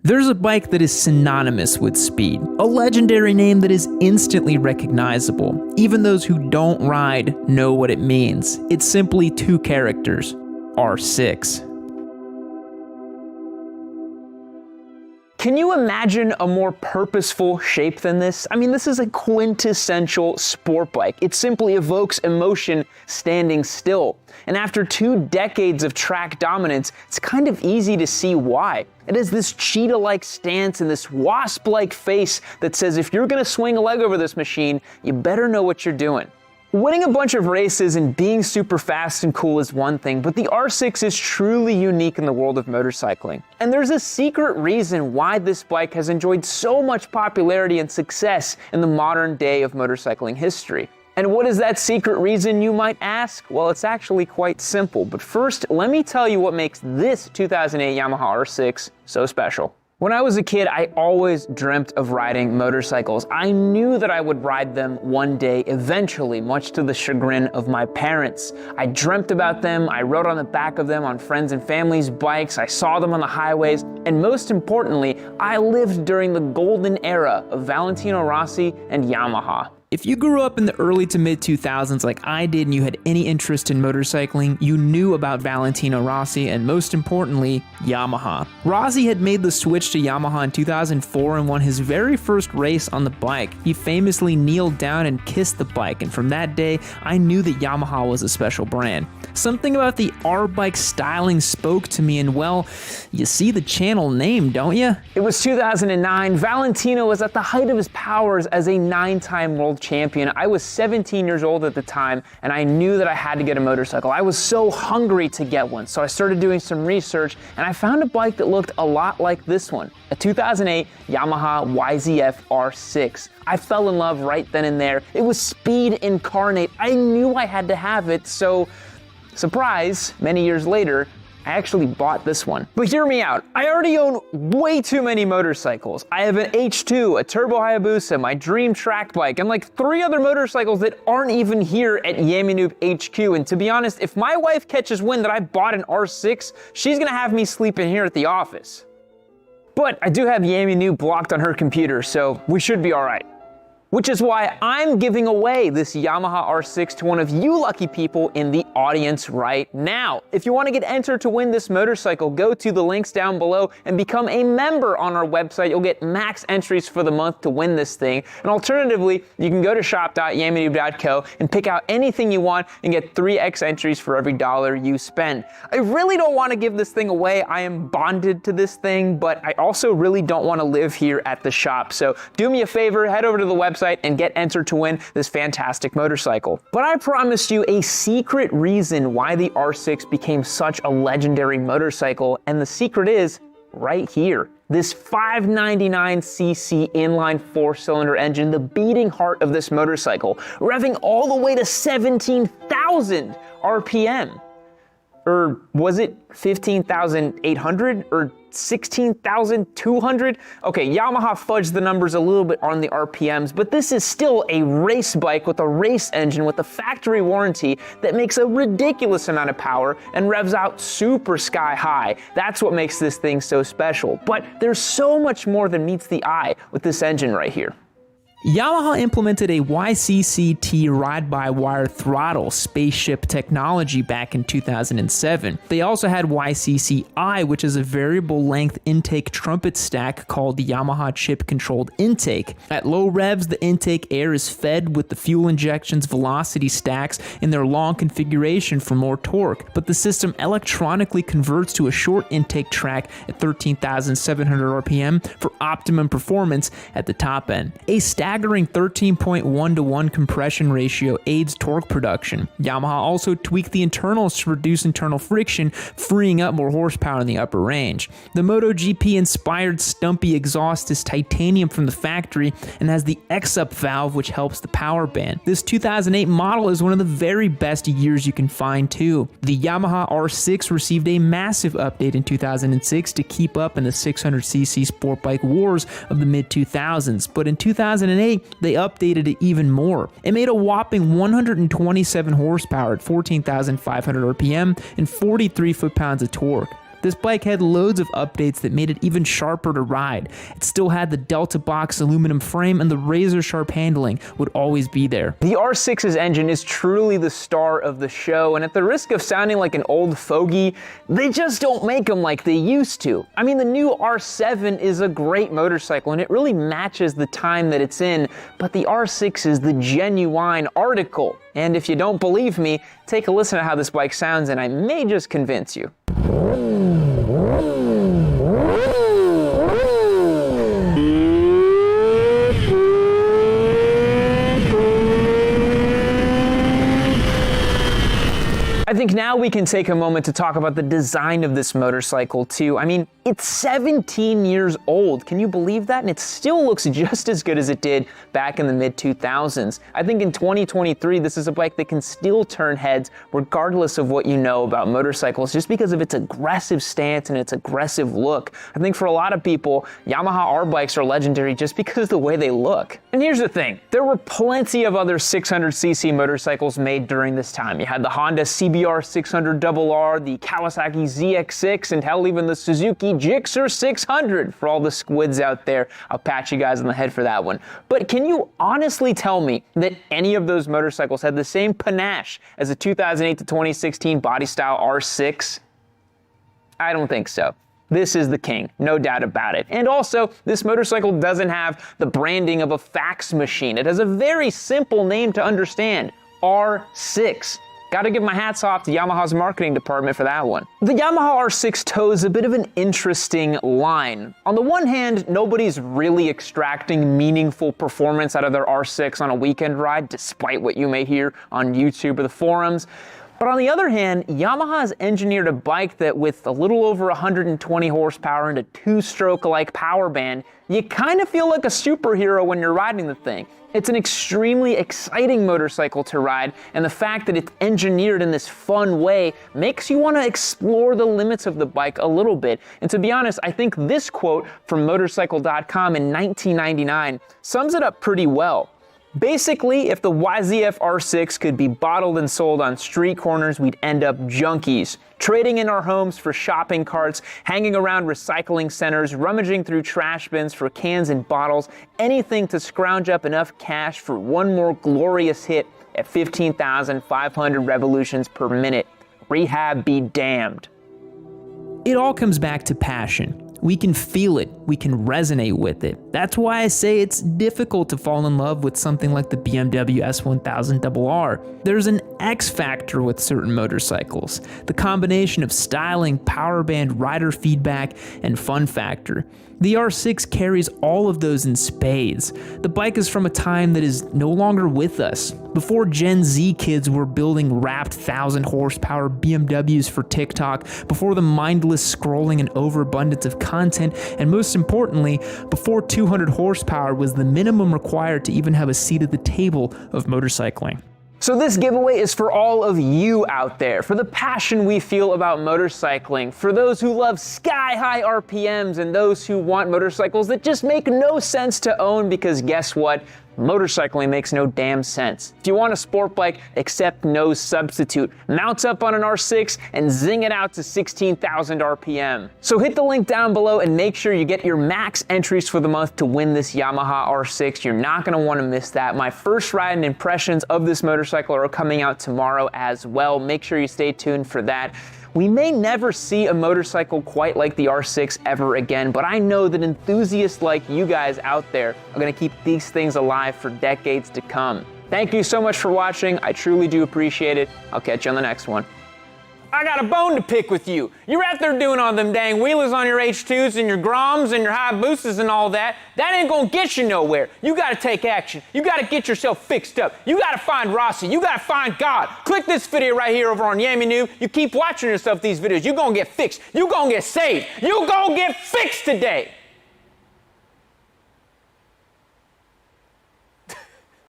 There's a bike that is synonymous with speed, a legendary name that is instantly recognizable. Even those who don't ride know what it means. It's simply two characters, R6. Can you imagine a more purposeful shape than this? I mean, this is a quintessential sport bike. It simply evokes emotion standing still. And after 2 decades of track dominance, it's kind of easy to see why. It has this cheetah-like stance and this wasp-like face that says if you're gonna swing a leg over this machine, you better know what you're doing. Winning a bunch of races and being super fast and cool is one thing, but the R6 is truly unique in the world of motorcycling. And there's a secret reason why this bike has enjoyed so much popularity and success in the modern day of motorcycling history. And what is that secret reason, you might ask? Well, it's actually quite simple, but first, let me tell you what makes this 2008 Yamaha R6 so special. When I was a kid, I always dreamt of riding motorcycles. I knew that I would ride them one day eventually, much to the chagrin of my parents. I dreamt about them, I rode on the back of them on friends and family's bikes, I saw them on the highways, and most importantly, I lived during the golden era of Valentino Rossi and Yamaha. If you grew up in the early to mid 2000s like I did and you had any interest in motorcycling, you knew about Valentino Rossi and most importantly, Yamaha. Rossi had made the switch to Yamaha in 2004 and won his very first race on the bike. He famously kneeled down and kissed the bike, and from that day, I knew that Yamaha was a special brand. Something about the R-bike styling spoke to me, and well, you see the channel name, don't you? It was 2009, Valentino was at the height of his powers as a 9-time world champion. I was 17 years old at the time, and I knew that I had to get a motorcycle. I was so hungry to get one, so I started doing some research, and I found a bike that looked a lot like this one, a 2008 Yamaha YZF R6. I fell in love right then and there. It was speed incarnate. I knew I had to have it, so surprise, many years later, I actually bought this one. But hear me out, I already own way too many motorcycles. I have an H2, a Turbo Hayabusa, my dream track bike, and like 3 other motorcycles that aren't even here at Yamanoob HQ. And to be honest, if my wife catches wind that I bought an R6, she's gonna have me sleeping here at the office. But I do have Yamanoob blocked on her computer, so we should be all right. Which is why I'm giving away this Yamaha R6 to one of you lucky people in the audience right now. If you want to get entered to win this motorcycle, go to the links down below and become a member on our website. You'll get max entries for the month to win this thing. And alternatively, you can go to shop.yamanoob.co and pick out anything you want and get 3x entries for every $1 you spend. I really don't want to give this thing away. I am bonded to this thing, but I also really don't want to live here at the shop. So do me a favor, head over to the website and get entered to win this fantastic motorcycle. But I promised you a secret reason why the R6 became such a legendary motorcycle, and the secret is right here. This 599cc inline 4-cylinder engine, the beating heart of this motorcycle, revving all the way to 17,000 RPM. Or was it 15,800 or 16,200? Okay, Yamaha fudged the numbers a little bit on the RPMs, but this is still a race bike with a race engine with a factory warranty that makes a ridiculous amount of power and revs out super sky high. That's what makes this thing so special. But there's so much more than meets the eye with this engine right here. Yamaha implemented a YCCT ride-by-wire throttle spaceship technology back in 2007. They also had YCCI, which is a variable length intake trumpet stack called the Yamaha chip controlled intake. At low revs, the intake air is fed with the fuel injection's velocity stacks in their long configuration for more torque, but the system electronically converts to a short intake track at 13,700 RPM for optimum performance at the top end. A staggering 13.1:1 compression ratio aids torque production. Yamaha also tweaked the internals to reduce internal friction, freeing up more horsepower in the upper range. The MotoGP inspired stumpy exhaust is titanium from the factory and has the X-up valve which helps the power band. This 2008 model is one of the very best years you can find too. The Yamaha R6 received a massive update in 2006 to keep up in the 600cc sport bike wars of the mid-2000s, but in 2008 they updated it even more. It made a whopping 127 horsepower at 14,500 RPM and 43 foot-pounds of torque. This bike had loads of updates that made it even sharper to ride. It still had the Delta Box aluminum frame, and the razor sharp handling would always be there. The R6's engine is truly the star of the show, and at the risk of sounding like an old fogey, they just don't make them like they used to. I mean, the new R7 is a great motorcycle, and it really matches the time that it's in, but the R6 is the genuine article. And if you don't believe me, take a listen to how this bike sounds, and I may just convince you. I think now we can take a moment to talk about the design of this motorcycle too. I mean, it's 17 years old. Can you believe that? And it still looks just as good as it did back in the mid-2000s. I think in 2023, this is a bike that can still turn heads regardless of what you know about motorcycles, just because of its aggressive stance and its aggressive look. I think for a lot of people, Yamaha R bikes are legendary just because of the way they look. And here's the thing, there were plenty of other 600cc motorcycles made during this time. You had the Honda CBR 600RR, the Kawasaki ZX6, and hell, even the Suzuki Gixxer 600. For all the squids out there, I'll pat you guys on the head for that one. But can you honestly tell me that any of those motorcycles had the same panache as the 2008 to 2016 body style R6? I don't think so. This is the king, no doubt about it. And also, this motorcycle doesn't have the branding of a fax machine. It has a very simple name to understand, R6. Gotta give my hats off to Yamaha's marketing department for that one. The Yamaha R6 toes a bit of an interesting line. On the one hand, nobody's really extracting meaningful performance out of their R6 on a weekend ride, despite what you may hear on YouTube or the forums. But on the other hand, Yamaha has engineered a bike that with a little over 120 horsepower and a two-stroke-alike power band, you kind of feel like a superhero when you're riding the thing. It's an extremely exciting motorcycle to ride, and the fact that it's engineered in this fun way makes you want to explore the limits of the bike a little bit. And to be honest, I think this quote from motorcycle.com in 1999 sums it up pretty well. Basically, if the YZF R6 could be bottled and sold on street corners, we'd end up junkies, trading in our homes for shopping carts, hanging around recycling centers, rummaging through trash bins for cans and bottles, anything to scrounge up enough cash for one more glorious hit at 15,500 revolutions per minute. Rehab be damned. It all comes back to passion. We can feel it, we can resonate with it. That's why I say it's difficult to fall in love with something like the BMW S1000RR. There's an X factor with certain motorcycles, the combination of styling, power band, rider feedback, and fun factor. The R6 carries all of those in spades. The bike is from a time that is no longer with us. Before Gen Z kids were building wrapped 1,000 horsepower BMWs for TikTok, before the mindless scrolling and overabundance of content, and most importantly, before 200 horsepower was the minimum required to even have a seat at the table of motorcycling. So this giveaway is for all of you out there, for the passion we feel about motorcycling, for those who love sky-high RPMs and those who want motorcycles that just make no sense to own because guess what? Motorcycling makes no damn sense. If you want a sport bike, accept no substitute. Mount up on an R6 and zing it out to 16,000 RPM. So hit the link down below and make sure you get your max entries for the month to win this Yamaha R6. You're not gonna wanna miss that. My first ride and impressions of this motorcycle are coming out tomorrow as well. Make sure you stay tuned for that. We may never see a motorcycle quite like the R6 ever again, but I know that enthusiasts like you guys out there are gonna keep these things alive for decades to come. Thank you so much for watching. I truly do appreciate it. I'll catch you on the next one. I got a bone to pick with you. You're out there doing all them dang wheelers on your H2s and your Groms and your Hayabusas and all that. That ain't gonna get you nowhere. You gotta take action. You gotta get yourself fixed up. You gotta find Rossi. You gotta find God. Click this video right here over on Yami Noob. You keep watching yourself these videos. You're gonna get fixed. You're gonna get saved. You're gonna get fixed today.